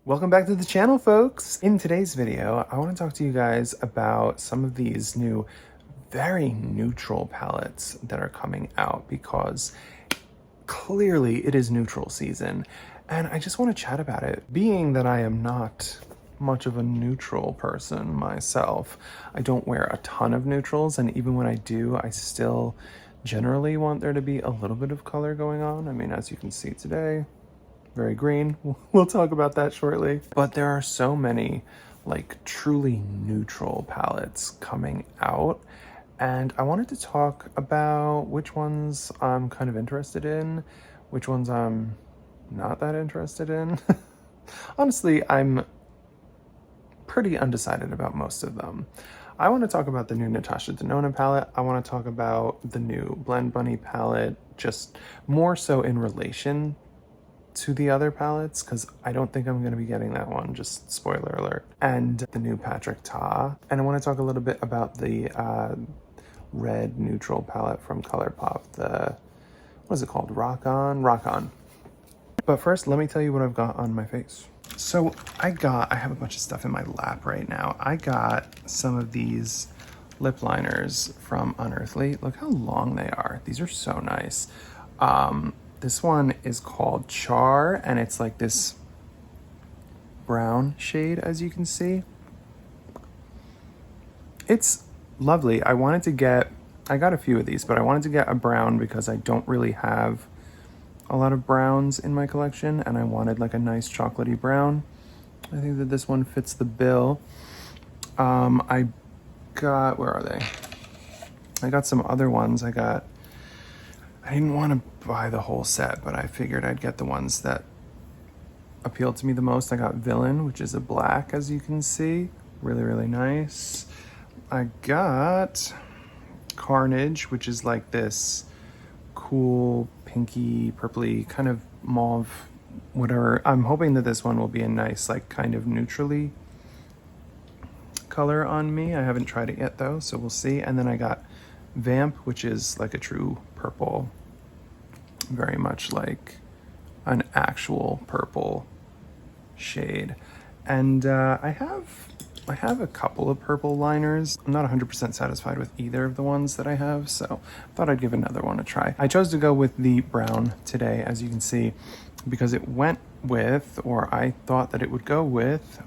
Welcome back to the channel, folks. In today's video, I want to talk to you guys about some of these new, very neutral palettes that are coming out because clearly it is neutral season. And I just want to chat about it. Being that I am not much of a neutral person myself, I don't wear a ton of neutrals. And even when I do, I still generally want there to be a little bit of color going on. I mean, as you can see today, very green. We'll talk about that shortly. But there are so many like truly neutral palettes coming out, and I wanted to talk about which ones I'm kind of interested in, which ones I'm not that interested in. Honestly, I'm pretty undecided about most of them. I want to talk about the new Natasha Denona palette. I want to talk about the new Blend Bunny palette, just more so in relation to the other palettes, because I don't think I'm going to be getting that one, just spoiler alert, and the new Patrick Ta. And I want to talk a little bit about the red neutral palette from Colourpop, the, what is it called, Rock On? Rock On. But first, let me tell you what I've got on my face. So I have a bunch of stuff in my lap right now. I got some of these lip liners from Unearthly. Look how long they are. These are so nice. This one is called Char, and it's like this brown shade, as you can see. It's lovely. I got a few of these, but I wanted to get a brown because I don't really have a lot of browns in my collection, and I wanted like a nice chocolatey brown. I think that this one fits the bill. I got, where are they? I got some other ones. I didn't want to buy the whole set, but I figured I'd get the ones that appealed to me the most. I got Villain, which is a black, as you can see. Really, really nice. I got Carnage, which is like this cool pinky, purpley, kind of mauve, whatever. I'm hoping that this one will be a nice, like kind of neutrally color on me. I haven't tried it yet though, so we'll see. And then I got Vamp, which is like a true purple, very much like an actual purple shade. And I have a couple of purple liners. I'm not 100% satisfied with either of the ones that I have, so I thought I'd give another one a try. I chose to go with the brown today, as you can see, because it went with, or I thought that it would go with,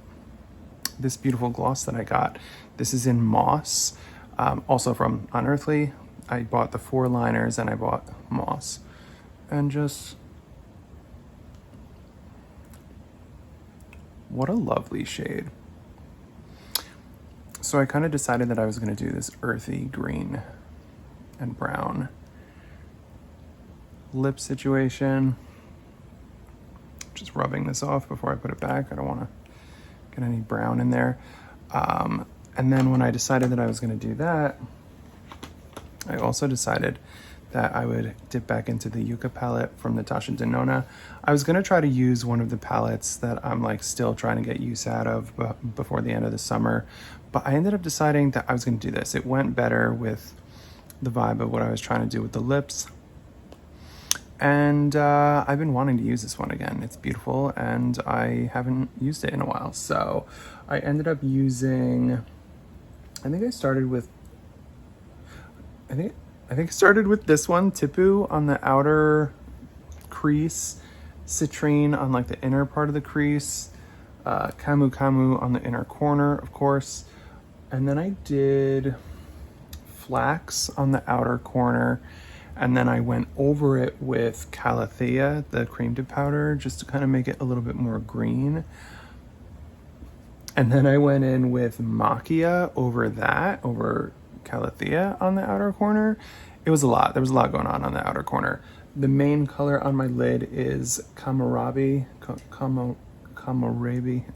this beautiful gloss that I got. This is in Moss. Also from Unearthly. I bought the 4 liners and I bought Moss. And just, what a lovely shade. So I kind of decided that I was going to do this earthy green and brown lip situation. Just rubbing this off before I put it back. I don't want to get any brown in there. And then when I decided that I was going to do that, I also decided that I would dip back into the Yucca palette from Natasha Denona. I was going to try to use one of the palettes that I'm like still trying to get use out of before the end of the summer, but I ended up deciding that I was going to do this. It went better with the vibe of what I was trying to do with the lips. And I've been wanting to use this one again. It's beautiful, and I haven't used it in a while. So I ended up using, I think I started with this one, Tipu on the outer crease, Citrine on like the inner part of the crease, Camu Camu on the inner corner, of course. And then I did Flax on the outer corner. And then I went over it with Calathea, the cream dip powder, just to kind of make it a little bit more green. And then I went in with Macchia over Calathea on the outer corner. It was a lot. There was a lot going on the outer corner. The main color on my lid is Kamarabi.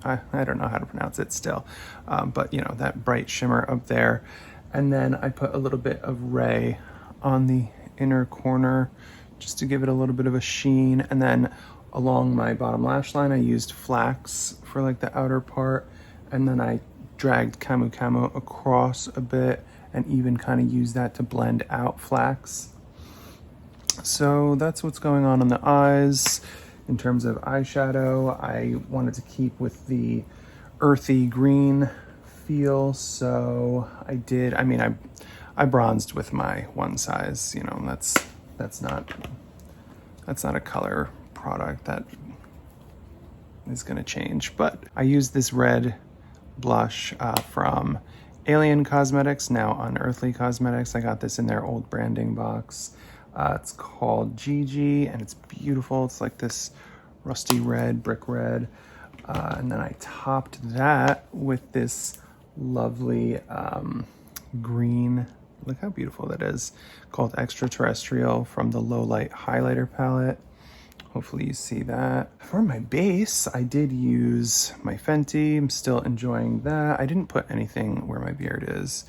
I don't know how to pronounce it still. But you know, that bright shimmer up there. And then I put a little bit of Ray on the inner corner just to give it a little bit of a sheen. And then along my bottom lash line, I used Flax for like the outer part. And then I dragged Camu Camu across a bit and even kind of used that to blend out Flax. So that's what's going on the eyes. In terms of eyeshadow, I wanted to keep with the earthy green feel, so I did. I mean, I bronzed with my one size. You know, that's not a color product that is going to change. But I used this red blush from Alien Cosmetics, now Unearthly Cosmetics. I got this in their old branding box. It's called Gigi, and it's beautiful. It's like this rusty red, brick red. And then I topped that with this lovely green, look how beautiful that is, called Extraterrestrial from the Low Light Highlighter palette. Hopefully you see that. For my base, I did use my Fenty. I'm still enjoying that. I didn't put anything where my beard is.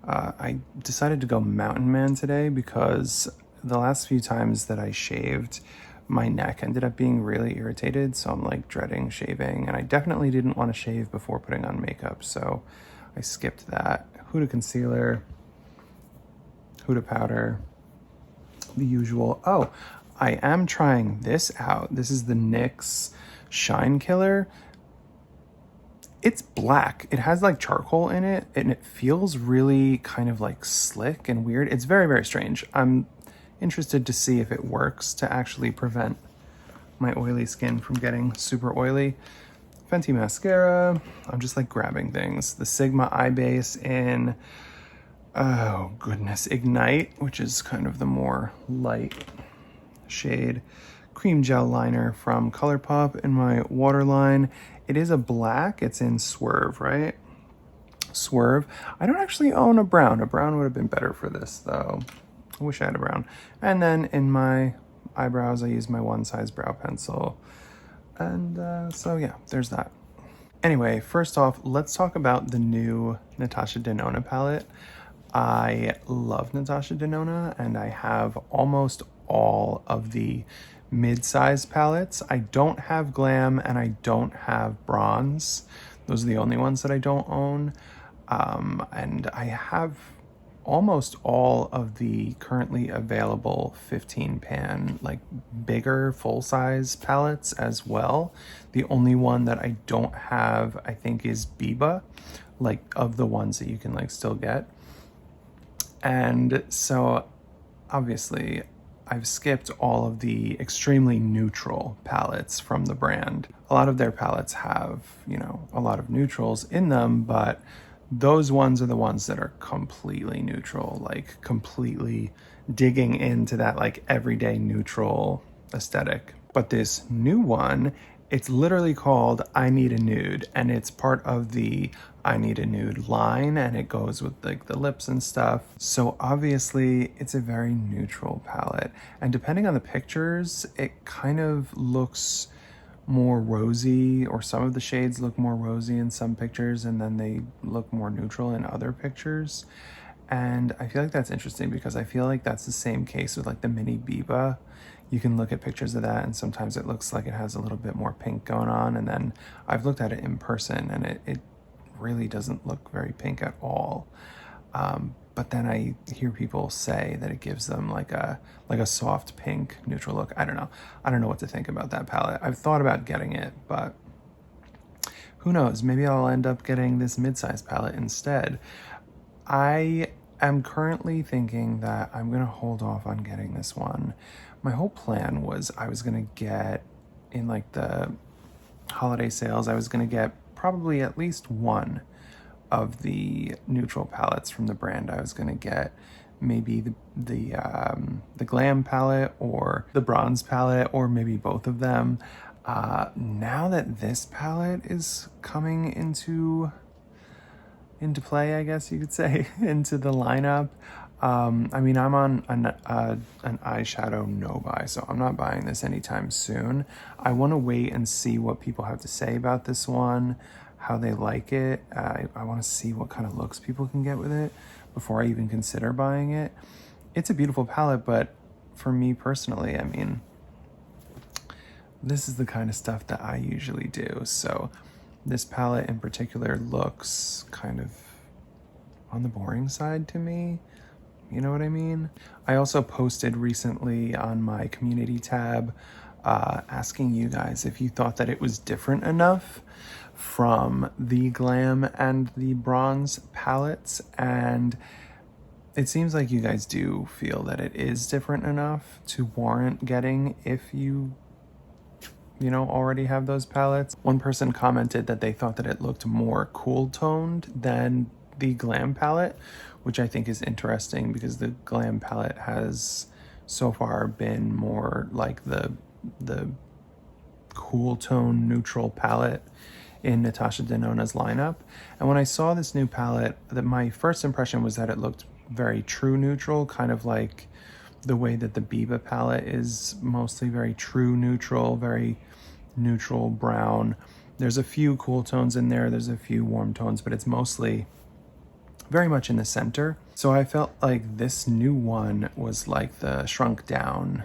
I decided to go Mountain Man today because the last few times that I shaved, my neck ended up being really irritated, so I'm like dreading shaving, and I definitely didn't want to shave before putting on makeup, so I skipped that. Huda concealer, Huda powder, the usual. Oh, I am trying this out. This is the NYX Shine Killer. It's black. It has like charcoal in it, and it feels really kind of like slick and weird. It's very, very strange. I'm interested to see if it works to actually prevent my oily skin from getting super oily. Fenty mascara. I'm just like grabbing things. The Sigma Eye Base in, oh goodness, Ignite, which is kind of the more light shade. Cream gel liner from Colourpop in my waterline. It is a black. It's in Swerve, right? Swerve. I don't actually own a brown. A brown would have been better for this, though. I wish I had a brown. And then in my eyebrows, I use my one size brow pencil. And so yeah, there's that. Anyway, first off, let's talk about the new Natasha Denona palette. I love Natasha Denona, and I have almost all of the mid-size palettes. I don't have Glam and I don't have Bronze. Those are the only ones that I don't own. And I have almost all of the currently available 15 pan, like bigger full-size palettes as well. The only one that I don't have, I think, is Biba, like of the ones that you can like still get. And so obviously I've skipped all of the extremely neutral palettes from the brand. A lot of their palettes have, you know, a lot of neutrals in them, but those ones are the ones that are completely neutral, like completely digging into that like everyday neutral aesthetic. But this new one, it's literally called I Need a Nude, and it's part of the I Need a Nude line, and it goes with like the lips and stuff. So obviously it's a very neutral palette, and depending on the pictures, it kind of looks more rosy, or some of the shades look more rosy in some pictures and then they look more neutral in other pictures. And I feel like that's interesting because I feel like that's the same case with like the mini Biba. You can look at pictures of that and sometimes it looks like it has a little bit more pink going on, and then I've looked at it in person and it really doesn't look very pink at all. But then I hear people say that it gives them like a soft pink neutral look. I don't know what to think about that palette. I've thought about getting it, but who knows? Maybe I'll end up getting this mid-size palette instead. I am currently thinking that I'm gonna hold off on getting this one. My whole plan was I was gonna get, in like the holiday sales, I was gonna get probably at least one of the neutral palettes from the brand. I was gonna get maybe the Glam palette or the Bronze palette, or maybe both of them. Now that this palette is coming into play, I guess you could say, into the lineup, I mean, I'm on an eyeshadow no buy, so I'm not buying this anytime soon. I want to wait and see what people have to say about this one, how they like it. I want to see what kind of looks people can get with it before I even consider buying it. It's a beautiful palette, but for me personally, I mean, this is the kind of stuff that I usually do. So this palette in particular looks kind of on the boring side to me. You know what I mean? I also posted recently on my community tab asking you guys if you thought that it was different enough from the Glam and the Bronze palettes, and it seems like you guys do feel that it is different enough to warrant getting if you already have those palettes. One person commented that they thought that it looked more cool toned than the Glam palette, which I think is interesting because the Glam palette has so far been more like the cool tone neutral palette in Natasha Denona's lineup. And when I saw this new palette, my first impression was that it looked very true neutral, kind of like the way that the Biba palette is mostly very true neutral, very neutral brown. There's a few cool tones in there, there's a few warm tones, but it's mostly very much in the center. So I felt like this new one was like the shrunk down,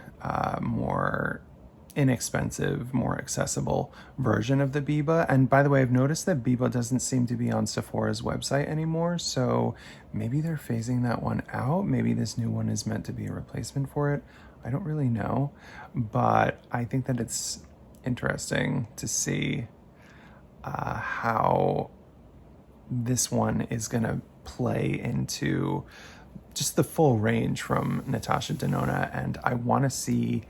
more inexpensive, more accessible version of the Biba. And by the way, I've noticed that Biba doesn't seem to be on Sephora's website anymore, so maybe they're phasing that one out. Maybe this new one is meant to be a replacement for it. I don't really know, but I think that it's interesting to see how this one is gonna play into just the full range from Natasha Denona, and I want to see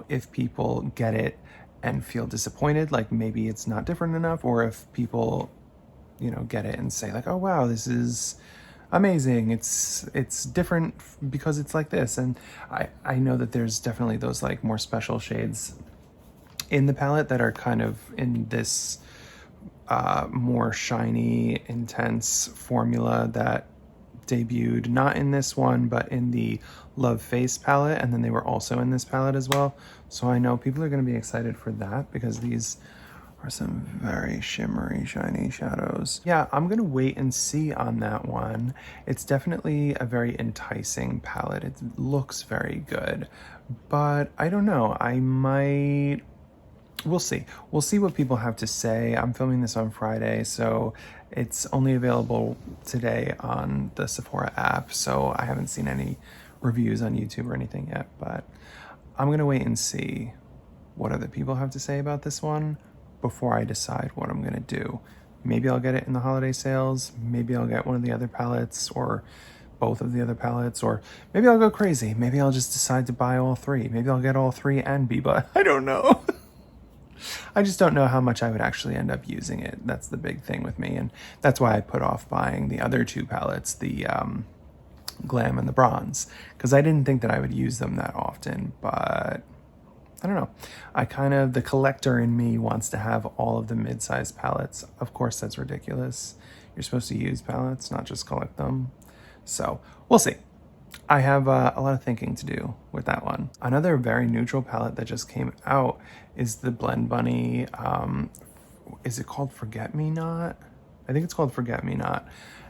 if people get it and feel disappointed, like maybe it's not different enough, or if people get it and say like, oh wow, this is amazing, it's different because it's like this. And I know that there's definitely those like more special shades in the palette that are kind of in this more shiny, intense formula that debuted not in this one but in the Love Face palette, and then they were also in this palette as well. So I know people are going to be excited for that because these are some very shimmery, shiny shadows. Yeah, I'm gonna wait and see on that one. It's definitely a very enticing palette. It looks very good, but I don't know, we'll see. We'll see what people have to say. I'm filming this on Friday, so it's only available today on the Sephora app, so I haven't seen any reviews on YouTube or anything yet, but I'm gonna wait and see what other people have to say about this one before I decide what I'm gonna do. Maybe I'll get it in the holiday sales, maybe I'll get one of the other palettes or both of the other palettes, or maybe I'll go crazy. Maybe I'll just decide to buy all three. Maybe I'll get all three and Biba. I don't know. I just don't know how much I would actually end up using it. That's the big thing with me, and that's why I put off buying the other two palettes, the Glam and the Bronze, because I didn't think that I would use them that often, but I don't know. The collector in me wants to have all of the mid-sized palettes. Of course, that's ridiculous. You're supposed to use palettes, not just collect them. So we'll see. I have a lot of thinking to do with that one. Another very neutral palette that just came out is the Blend Bunny. Is it called Forget Me Not? I think it's called Forget Me Not.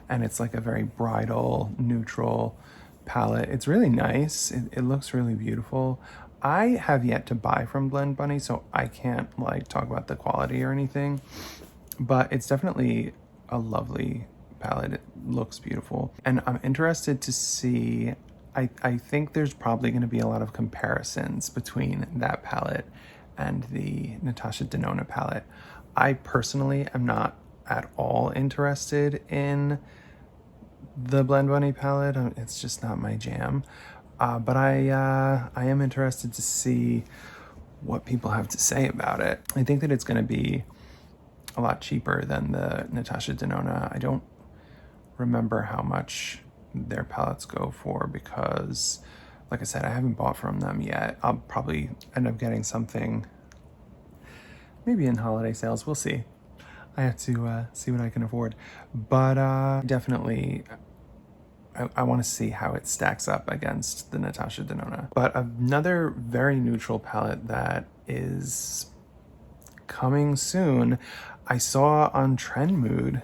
And it's like a very bridal, neutral palette. It's really nice. It looks really beautiful. I have yet to buy from Blend Bunny, so I can't like talk about the quality or anything, but it's definitely a lovely palette. It looks beautiful, and I'm interested to see. I think there's probably going to be a lot of comparisons between that palette and the Natasha Denona palette. I personally am not at all interested in the Blend Bunny palette. It's just not my jam. But I am interested to see what people have to say about it. I think that it's going to be a lot cheaper than the Natasha Denona. I don't remember how much their palettes go for because, like I said, I haven't bought from them yet. I'll probably end up getting something maybe in holiday sales. We'll see. I have to see what I can afford. But definitely, I want to see how it stacks up against the Natasha Denona. But another very neutral palette that is coming soon, I saw on Trend Mood,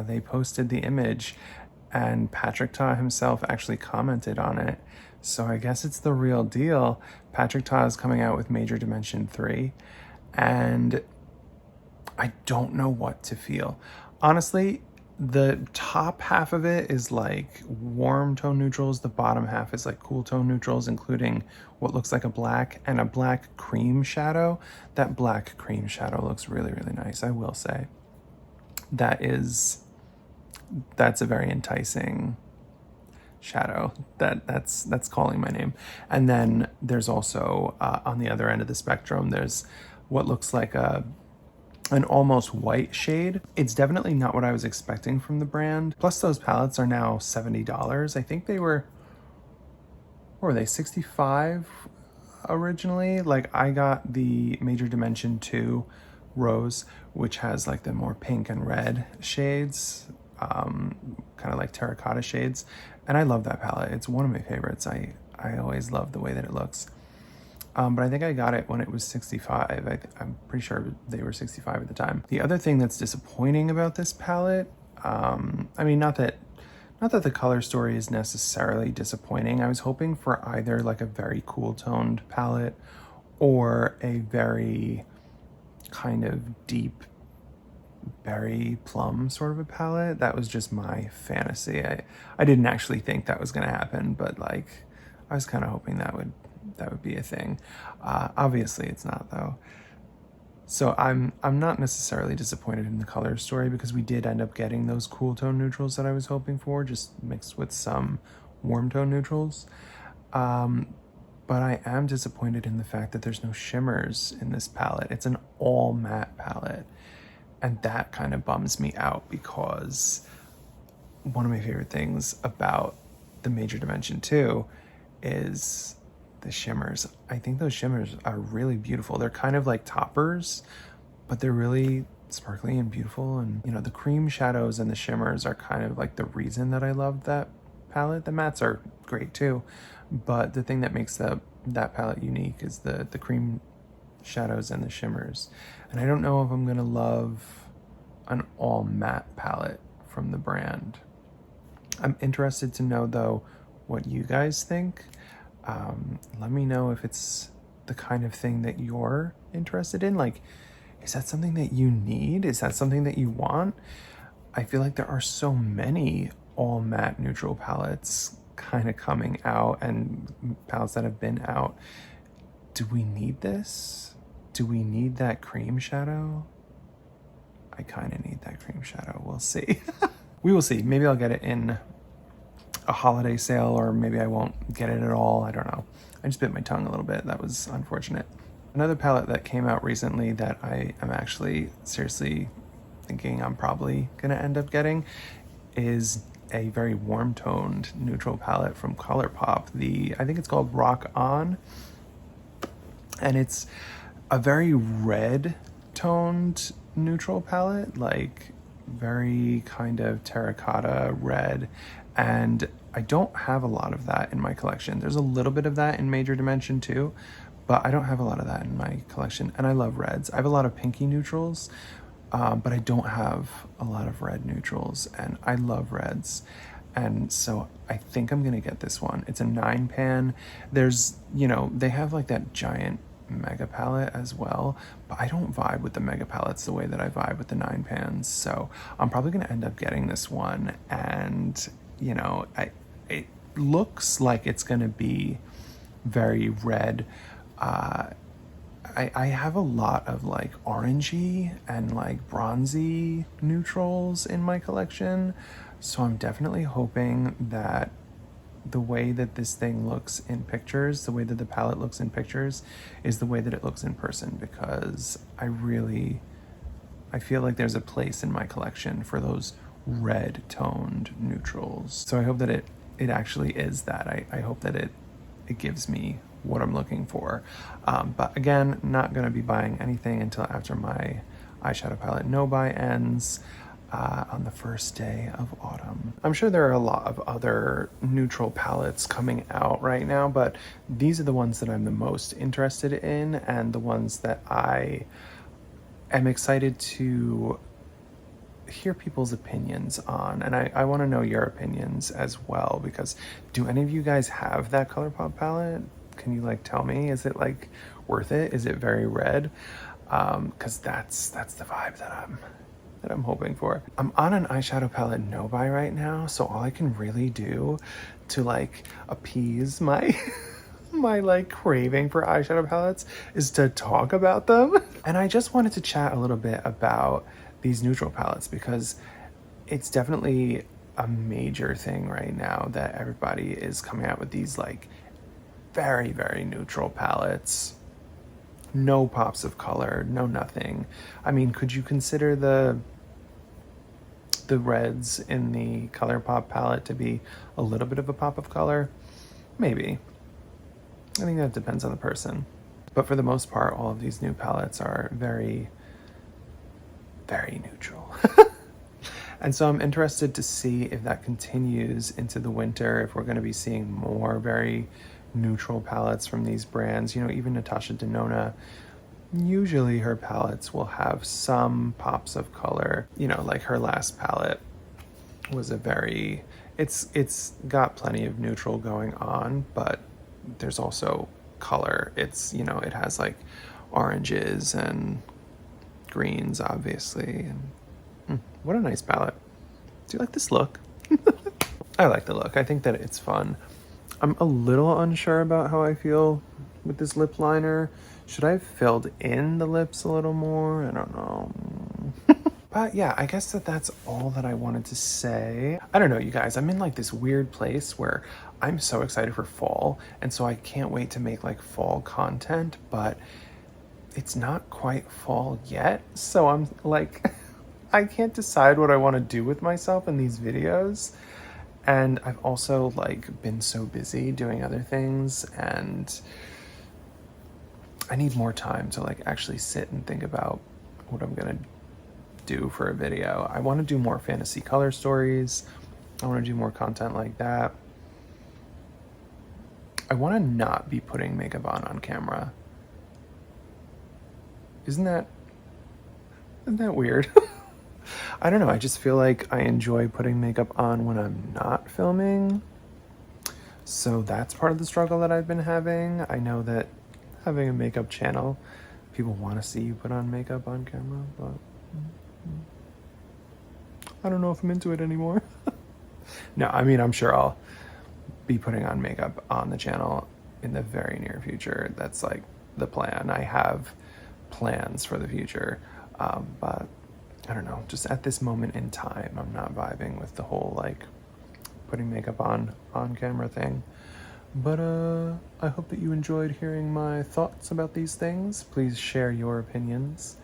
they posted the image and Patrick Ta himself actually commented on it. So I guess it's the real deal. Patrick Ta is coming out with Major Dimension 3, and I don't know what to feel. Honestly, The top half of it is like warm tone neutrals. The bottom half is like cool tone neutrals, including what looks like a black and a black cream shadow. That black cream shadow looks really, really nice, I will say. That's a very enticing shadow. That's calling my name. And then there's also on the other end of the spectrum, there's what looks like an almost white shade. It's definitely not what I was expecting from the brand. Plus those palettes are now $70. I think they were, what were they, 65 originally? Like I got the Major Dimension 2 Rose, which has like the more pink and red shades, kind of like terracotta shades. And I love that palette. It's one of my favorites. I always love the way that it looks. But I think I got it when it was 65. I'm pretty sure they were 65 at the time. The other thing that's disappointing about this palette, I mean, not that the color story is necessarily disappointing. I was hoping for either like a very cool toned palette or a very kind of deep berry plum sort of a palette. That was just my fantasy. I didn't actually think that was gonna happen, but like I was kind of hoping that would be a thing. Obviously it's not though. So I'm not necessarily disappointed in the color story because we did end up getting those cool tone neutrals that I was hoping for, just mixed with some warm tone neutrals. But I am disappointed in the fact that there's no shimmers in this palette. It's an all matte palette. And that kind of bums me out because one of my favorite things about the Major Dimension 2 is the shimmers. I think those shimmers are really beautiful. They're kind of like toppers, but they're really sparkly and beautiful. And you know, the cream shadows and the shimmers are kind of like the reason that I love that palette. The mattes are great too, but the thing that makes that palette unique is the cream shadows and the shimmers. And I don't know if I'm gonna love an all matte palette from the brand. I'm interested to know though what you guys think. Let me know if it's the kind of thing that you're interested in. Like, is that something that you need? Is that something that you want? I feel like there are so many all matte neutral palettes kind of coming out and palettes that have been out. Do we need this? Do we need that cream shadow? I kind of need that cream shadow. We'll see. We will see. Maybe I'll get it in a holiday sale, or maybe I won't get it at all. I don't know. I just bit my tongue a little bit. That was unfortunate. Another palette that came out recently that I am actually seriously thinking I'm probably gonna end up getting is a very warm toned neutral palette from Colourpop. I think it's called Rock On. And it's a very red toned neutral palette, like very kind of terracotta red. And I don't have a lot of that in my collection. There's a little bit of that in Major Dimension 2, but I don't have a lot of that in my collection. And I love reds. I have a lot of pinky neutrals, but I don't have a lot of red neutrals, and I love reds. And so I think I'm gonna get this one. It's a 9-pan. There's, you know, they have like that giant mega palette as well, but I don't vibe with the mega palettes the way that I vibe with the 9-pans. So I'm probably gonna end up getting this one. And you know, it looks like it's gonna be very red. I have a lot of like orangey and like bronzy neutrals in my collection, so I'm definitely hoping that the way that this thing looks in pictures, the way that the palette looks in pictures, is the way that it looks in person, because I feel like there's a place in my collection for those red toned neutrals. So I hope that it actually is that. I hope that it gives me what I'm looking for. But again, not gonna be buying anything until after my eyeshadow palette no buy ends on the first day of autumn. I'm sure there are a lot of other neutral palettes coming out right now, but these are the ones that I'm the most interested in and the ones that I am excited to hear people's opinions on. And I want to know your opinions as well, because do any of you guys have that Colourpop palette? Can you like tell me, is it like worth it? Is it very red? Because that's the vibe that that I'm hoping for. I'm on an eyeshadow palette no buy right now, so all I can really do to like appease my my like craving for eyeshadow palettes is to talk about them. And I just wanted to chat a little bit about these neutral palettes because it's definitely a major thing right now that everybody is coming out with these like very, very neutral palettes. No pops of color, no nothing. I mean, could you consider the reds in the Colourpop palette to be a little bit of a pop of color? Maybe. I think that depends on the person. But for the most part, all of these new palettes are very, very neutral. And so I'm interested to see if that continues into the winter, if we're going to be seeing more very neutral palettes from these brands. You know, even Natasha Denona, usually her palettes will have some pops of color. You know, like her last palette was a very, it's got plenty of neutral going on, but there's also color. It's, you know, it has like oranges and greens, obviously. And what a nice palette. Do you like this look? I like the look. I think that it's fun. I'm a little unsure about how I feel with this lip liner. Should I have filled in the lips a little more? I don't know. But yeah, I guess that's all that I wanted to say. I don't know, you guys. I'm in like this weird place where I'm so excited for fall, and so I can't wait to make like fall content, but it's not quite fall yet. So I'm like, I can't decide what I want to do with myself in these videos. And I've also like been so busy doing other things, and I need more time to like actually sit and think about what I'm gonna do for a video. I want to do more fantasy color stories. I want to do more content like that. I want to not be putting makeup on camera. Isn't that weird? I don't know, I just feel like I enjoy putting makeup on when I'm not filming. So that's part of the struggle that I've been having. I know that having a makeup channel, people want to see you put on makeup on camera, but I don't know if I'm into it anymore. No, I mean, I'm sure I'll be putting on makeup on the channel in the very near future. That's like the plan. I have plans for the future, but I don't know, just at this moment in time, I'm not vibing with the whole like putting makeup on camera thing. But I hope that you enjoyed hearing my thoughts about these things. Please share your opinions,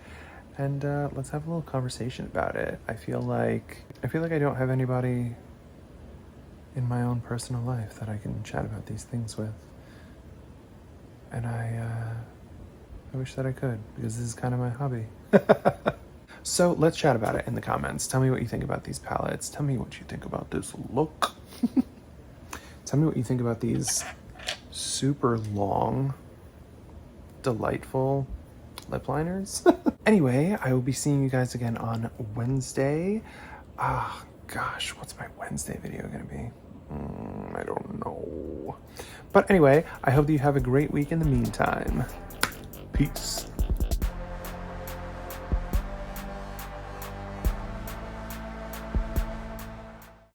and let's have a little conversation about it. I feel like I don't have anybody in my own personal life that I can chat about these things with, and I wish that I could, because this is kind of my hobby. So let's chat about it in the comments. Tell me what you think about these palettes. Tell me what you think about this look. Tell me what you think about these super long, delightful lip liners. Anyway, I will be seeing you guys again on Wednesday. Ah, gosh, what's my Wednesday video gonna be? I don't know. But anyway, I hope that you have a great week in the meantime. Peace.